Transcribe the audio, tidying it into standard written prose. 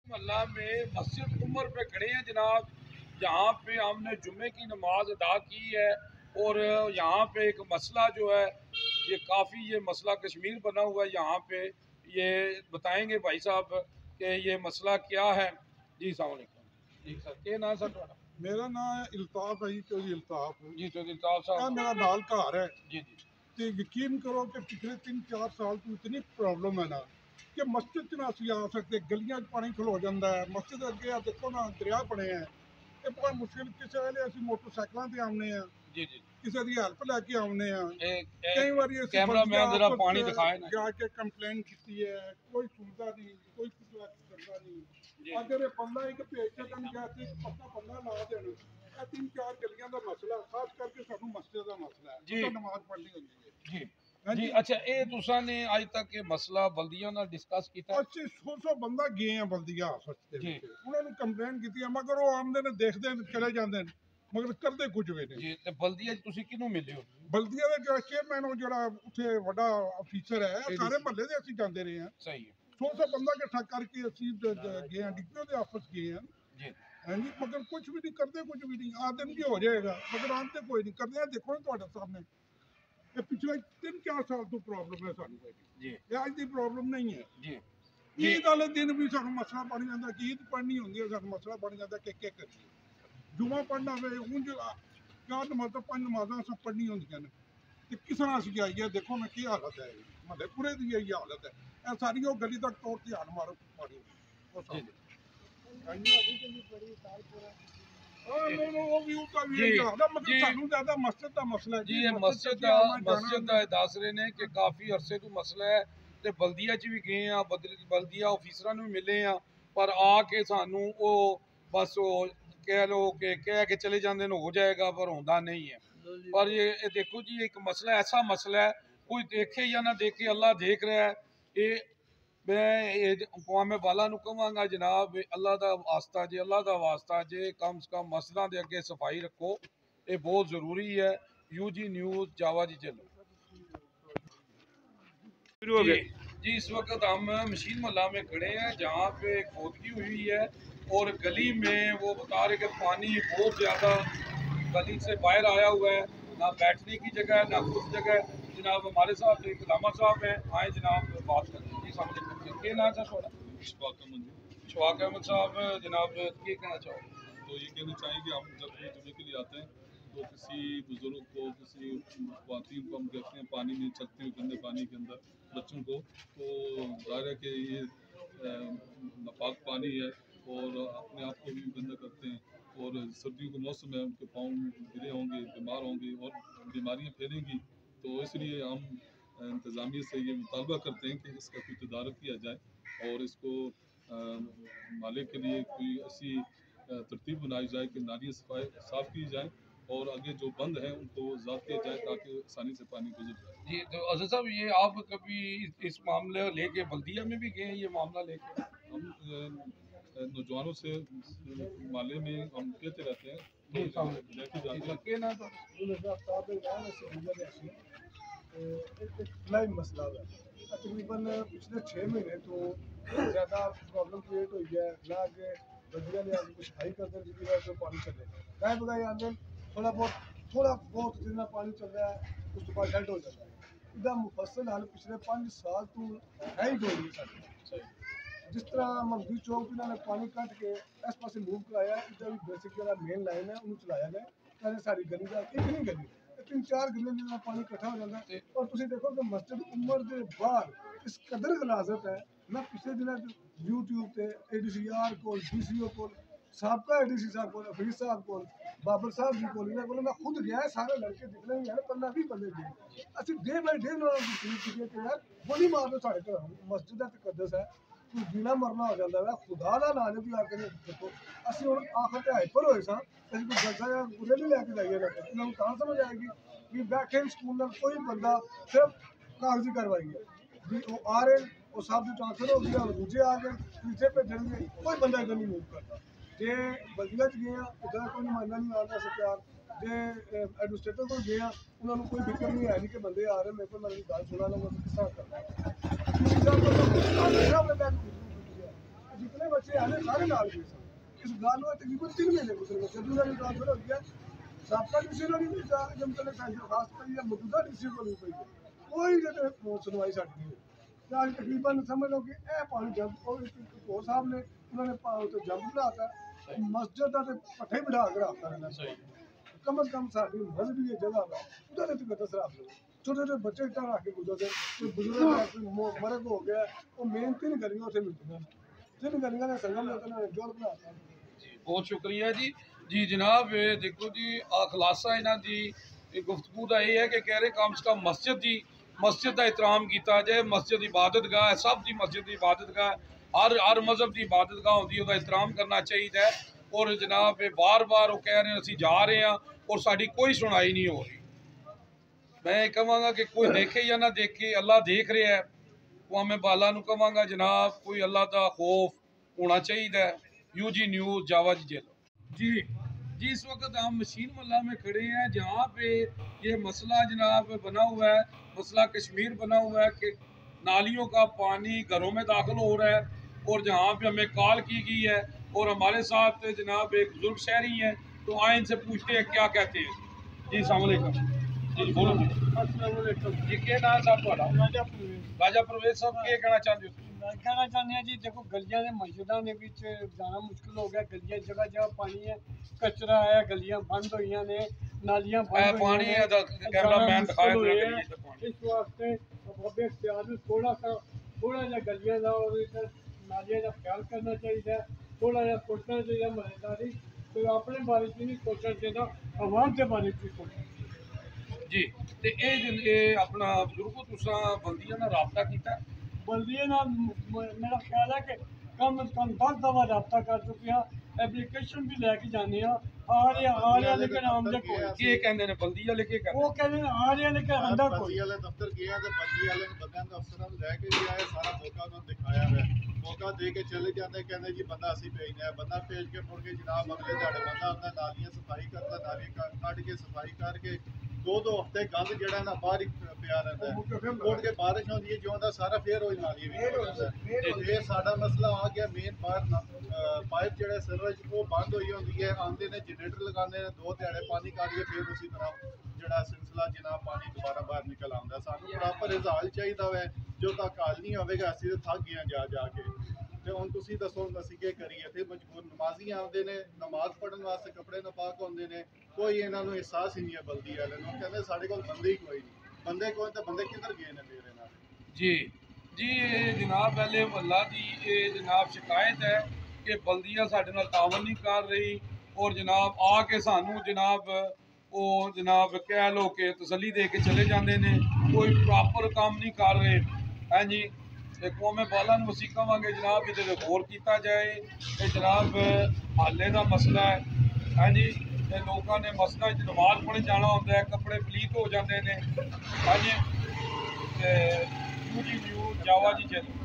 मोहल्ला में मस्जिद उमर पे खड़े हैं जनाब। यहाँ पे हमने जुम्मे की नमाज अदा की है और यहाँ पे एक मसला जो है ये मसला कश्मीर बना हुआ है। यहाँ पे ये बताएंगे भाई साहब कि ये मसला क्या है। जी सलाम अलैकुम। जी सर क्या नाम सर तुम्हारा? मेरा नाम है इल्ताफ है जी, चौधरी इल्ताफ। जी चौधरी साहब साहब मेरा नाल घर है। जी जी तो यकीन करो कि पिछले 3-4 साल तो इतनी प्रॉब्लम है ना कि मस्जिद च ना असी आ सकते, गलियां पानी खलो जाता है। मस्जिद अगे आ देखो ना दरिया बने हैं, ये बड़ा मुश्किल। किसी वेले असी मोटरसाइकिलों से आने हैं, जी जी किसी की हेल्प लैके आने हैं। कई एक बार कैमरा मैन जरा पानी दिखाए ना। जाके कंप्लेन की है, कोई सुनता नहीं, कोई कुछ करता नहीं। जी अगर ये बंदा एक भेज सकन जैसे पक्का बंदा ला देन, 3-4 गलियां का मसला, खास करके सानू मस्जिद का मसला है, जी नमाज पढ़नी होती है। जी हाँ जी जी, अच्छा ये तुसा ने अज तक ये मसला बल्दियों नाल डिस्कस किया? अच्छे 100 बंदा गए हैं बल्दिया आपस जी उन्होंने कंप्लेन की है, मगर वो आमदे ने देखते हैं चले जाते हैं, मगर करते कुछ भी नहीं। जी ते बल्दिया च तुसी किनू मिले हो? बल्दिया का जो चेयरमैन वो जो उत्थे बड़ा अफीसर है, सारे महल्ले से असं जाते रहे हैं। सही है 100 बंदा इकट्ठा करके असी गए हैं, डिप्टी के ऑफिस गए हैं। जी हाँ जी, मगर कुछ भी नहीं करते, कुछ भी नहीं। आदम जी हो जाएगा मगर आते कोई नहीं करते हैं। देखो ना ਤੁਹਾਡੇ सामने ये पिछले 3-4 साल तो प्रॉब्लम है सानू, जी ये अज की प्रॉब्लम नहीं है। जी जी ईद वाले दिन भी सानू मसला बन जाता कि ईद पढ़नी होंगी है, सानू मसला बन जाता कि क्या करिए। जुमा पढ़ना वे उंज 4 नमाज़ां 5 नमाज़ां सब पढ़नी होंदियां ने, ते किस तरह असीं आइए देखो ना की हालत है। महल्ले पूरे की यही हालत है। ये सारी वो गली तक तोड़ के हाल मारो पानी वो जी सामने। हाँ जी, वो भी उसका भी जी यही हाल है, मगर जी सानू ज्यादा मस्जिद का मसला है जी जी। ये मस्जिद च आना मस्जिद जाना का दस रहे ने कि काफ़ी अरसे तो मसला है ते बल्दिया च भी गए हैं, बल्दिया ऑफिसरां नूं भी मिले हैं, पर आके सानू वो बस वो कह लो कि कह के चले जाते हैं हो जाएगा, पर होता नहीं है। पर ये देखो जी एक मसला ऐसा मसला है, कोई देखे या ना देखे अल्लाह देख रहा है। ये मैं कौमे वाला नूं कहांगा जनाब अल्लाह दा वास्ता जे, अल्लाह दा वास्ता जे कम से कम मस्जिदां दे अगे सफाई रखो, ये बहुत ज़रूरी है। यूजी न्यूज़ जावा जी चलो शुरू हो जी। गए। जी इस वक्त हम मशीन मोहल्ला में खड़े हैं जहाँ पे खोदगी हुई है और गली में वो बता रहे कि पानी बहुत ज़्यादा गली से बाहर आया हुआ है, ना बैठने की जगह है ना कुछ जगह है। जनाब हमारे साथ एक लामा साहब हैं, आए जनाब बात करते हैं। जी सामने क्या नाम है थोड़ा? शवाक अहमद साहब जनाब ये कहना चाहो? तो ये कहना चाहेंगे हम जब भी जुमे के लिए आते हैं तो किसी बुजुर्ग को, किसी ख्वातीन को हम देखते हैं पानी में चलते हुए गंदे पानी के अंदर, बच्चों को, तो जाहिर है कि ये नापाक पानी है और अपने आप को भी गंदा करते हैं। और सर्दियों के मौसम है, उनके पाँव गिरे होंगे, बीमार होंगे और बीमारियाँ फैलेंगी। तो इसलिए हम इंतज़ामिया से ये मुतालबा करते हैं कि इसका कोई तदारक किया जाए और इसको नाले के लिए कोई ऐसी तरतीब बनाई जाए कि नालियाँ सफाई साफ़ की जाए और आगे जो बंद हैं उनको ज़ब्त किया जाए ताकि आसानी से पानी गुजर जाए। जी तो अजहर साहब ये आप कभी इस मामले लेके बल्दिया में भी गए हैं, ये मामला लेके? हम नौजवानों से माले में हम कहते रहते हैं जी तो लेके जाते हैं। क्या नाम लाइन मसला है। तकरीबन पिछले 6 महीने तो ज़्यादा प्रॉब्लम क्रिएट हुई है ना कि बल्दिया ने आगे कुछ सफाई कर दें जिसकी वजह से पानी चले गाय बगाए आगे थोड़ा बहुत जितना पानी चल रहा है उस बाद डेड हो जाता है। इधर मुफस्सल हाल पिछले 5 साल तो है ही कोई नहीं साढ़े। जिस तरह मजदूर चौक इन्होंने पानी कट के इस पास मूव कराया, इधर भी बेसिक जो मेन लाइन है उन्हें चलाया गया पहले सारी गली का एक नहीं गली 3-4 गलियां जिन्हें पानी इकट्ठा हो जाता है। और तुम देखो कि मस्जिद उमर के बाहर इस कदर गलाजत है। मैं पिछले दिन यूट्यूब से ADCR को, DCO को, साबका ADC साहब को, हफीज साहब को, बाबर साहब जी को, इन्हें मैं खुद गया है, सारे लड़के दिखने ही है 15-20 बंदे गए असं डे बाई डे यार गोली मार दो साढ़े घर मस्जिद है तकदस है, कोई जीना मरना हो जाता है। खुदा का नाम भी आके देखो असं हम आखिर से हाइपर होए सा ਅਸੀਂ ਕੋਈ ਜਲਸਾ ਜਾਂ ਗੁਰੇ ਨਹੀਂ ਲੈ ਕੇ ਜਾਈਏ ਨਾ ਇਹਨਾਂ ਨੂੰ ਤਾਂ ਸਮਝ ਆਏਗੀ ਕਿ ਬੈਠੇ ਸਕੂਲ ਨਾਲ ਕੋਈ ਬੰਦਾ ਸਿਰਫ ਕਾਗਜ਼ੀ ਕਾਰਵਾਈ ਹੈ ਜੀ। ਉਹ ਆ ਰਹੇ ਉਹ ਸਭ ਦੀ ਟ੍ਰਾਂਸਫਰ ਹੋ ਗਈ, ਦੂਜੇ ਆ ਗਏ ਤੀਜੇ ਭੇਜਣਗੇ, ਕੋਈ ਬੰਦਾ ਇੱਧਰ ਨਹੀਂ ਮੂਵ ਕਰਦਾ। ਜੇ ਬਲਦੀਆਂ 'ਚ ਗਏ ਆ ਉੱਧਰ ਕੋਈ ਨੁਮਾਇੰਦਾ ਨਹੀਂ ਆਉਂਦਾ ਸਰਕਾਰ, ਜੇ ਐਡਮਿਨਿਸਟ੍ਰੇਟਰ ਕੋਲ ਗਏ ਆ ਉਹਨਾਂ ਨੂੰ ਕੋਈ ਫਿਕਰ ਨਹੀਂ ਹੈ ਨਹੀਂ ਕਿ ਬੰਦੇ ਆ ਰਹੇ ਮੇਰੇ ਕੋਲ, ਮੇਰੀ ਗੱਲ ਸੁਣਾ ਲਓ, ਮੈਂ ਕਿਸ ਤਰ੍ਹਾਂ ਕਰਨਾ। जितना जितने बच्चे आने सारे नाल गए सन इस गाल में तकरीबन 3 महीने गुजर गए जब उन्होंने ट्रांसफर हो गया साबका डीसी ने भी जब तक सेंटर खास कर या मौजूदा डीसी को नहीं पई कोई सुनवाई साडी नहीं हुई आज तकरीबन समझ लो कि ए पानी जब और साहब ने उन्होंने तो जब बनाता मस्जिद का पट्ठे बिठा के रखता रहना कम से कम साड़ी मजहबी जगह है उधर तो दस रात लोग छोटे छोटे बच्चे इतना रख के गुजरते कोई बुजुर्ग है कोई मर्द हो गया वो मेन 3 गलियां उसे मिलती हैं 3 गलियां ने संगम में उन्होंने जोड़ बनाता जी बहुत शुक्रिया जी जी जनाब ये देखो जी खुलासा इन्हों की गुफ्तगू का यह है कि कह रहे कम से कम मस्जिद का एहतराम किया जाए मस्जिद इबादत गाह है सब की मस्जिद की इबादत गाह हर मजहब की इबादत गाह होती है एहतराम करना चाहिए और जनाब बार बार वो कह रहे हैं असीं जा रहे हैं और साड़ी कोई सुनाई नहीं हो रही मैं कहांगा कि कोई देखे या ना देखे अल्लाह देख रहा है कौमे बाला नूं कहांगा जनाब कोई अल्लाह का खौफ होना चाहिए यूजी न्यूज़ जावा जी जेलो जी जी इस वक्त हम मशीन मल्ला में खड़े हैं जहाँ पे ये मसला जनाब बना हुआ है मसला कश्मीर बना हुआ है कि नालियों का पानी घरों में दाखिल हो रहा है और जहाँ पे हमें कॉल की गई है और हमारे साथ जनाब एक बुजुर्ग शहरी हैं तो आए इनसे पूछते हैं क्या कहते हैं जी अस्सलाम वालेकुम जी बोलो जी क्या नाम साहब थोड़ा राजा परवेज साहब क्या कहना चाहते हो कहना चाहते हैं जी देखो गलियां ने मस्जिदा ने विच जाना मुश्किल हो गया गलियां जगह जगह पानी है कचरा है गलियां बंद हुई ने नालियां बंद पानी है कैमरामैन दिखाया इस वास्ते बाबे इख्तियार थोड़ा जा गलियां का और नालियां का ख्याल करना चाहिए थोड़ा जा सोचना चाहिए महलदारी तो अपने बारे च नहीं सोचना चाहिए आवाम के बारे च सोचना जी ते ये अपना बुजुर्गो तुसा बंदियां नाल राबता कीता बल्दियों ना मेरा ख्याल है कि कम से कम 10 दफा रब्ता कर चुके हैं एप्लीकेशन भी लैके जाने आ रहे लेकिन आमदे कोई की कहंदे ने बल्दी वाले की वो कहते हैं आ रहे लेकिन आंदा कोई वाले दफ्तर गया तो बल्दी वाले ने बंदे का अफसर हम लेके भी आए सारा मौका उन्होंने दिखाया है मौका दे के चले जाते कहते जी बंदा असी भेजना है बंदा भेज के मुड़ के जनाब अगले ध्याड़े बंदा आंदा नालियां सफाई करता नालियां कट के सफाई करके 2 हफ्ते गंद जड़ा ना बाहर ही पिया रहता है मुड़ के बारिश होती है जो सारा फिर होई नाली भी ये साडा मसला आ गया मेन बाहर पाइप जड़ा सर्विस वो बंद हुई होती है आंदे ने जनरेटर लगाने 2 ध्याड़े पानी काट के फिर उसी तरह जड़ा सिलसिला जनाब पानी दोबारा बाहर निकल आंदा सानू प्रॉपर रिजल्ट चाहिए है जो तक हल नहीं होगा असीं थक गए जा जाके ਤੇ ਹੁਣ ਤੁਸੀਂ ਦੱਸੋ ਅਸੀਂ ਕੀ ਕਰੀਏ ਤੇ ਮਜਬੂਰ ਨਮਾਜ਼ੀ ਆਉਂਦੇ ਨੇ ਨਮਾਜ਼ ਪੜਨ ਵਾਸਤੇ ਕੱਪੜੇ ਨਾਪਾਕ ਹੁੰਦੇ ਨੇ ਕੋਈ ਇਹਨਾਂ ਨੂੰ ਅਹਿਸਾਸ ਹੀ ਨਹੀਂ ਹੈ ਬਲਦੀ ਵਾਲੇ ਨੂੰ ਕਹਿੰਦੇ ਸਾਡੇ ਕੋਲ ਬੰਦੇ ਹੀ ਕੋਈ ਨਹੀਂ ਬੰਦੇ ਕੋਈ ਤਾਂ ਬੰਦੇ ਕਿੱਧਰ ਗਏ ਨੇ ਮੇਰੇ ਨਾਲ जी जी ये जनाब पहले मोहल्ला की ये जनाब शिकायत है कि बल्दियाँ साढ़े नाल तावन नहीं कर रही और जनाब आके सानू जनाब वो जनाब कह लो कि तसली दे के चले जाते हैं कोई प्रॉपर काम नहीं कर रहे हैं जी कौमे बाला असी कहांगे जनाब ये गौर किया जाए कि जनाब हाले का मसला है जी लोगों ने मस्जिद नमाज पढ़ने जाना होता है कपड़े पलीत हो जाते हैं हाँ जी यूजी न्यूज़ जावा जी चैनल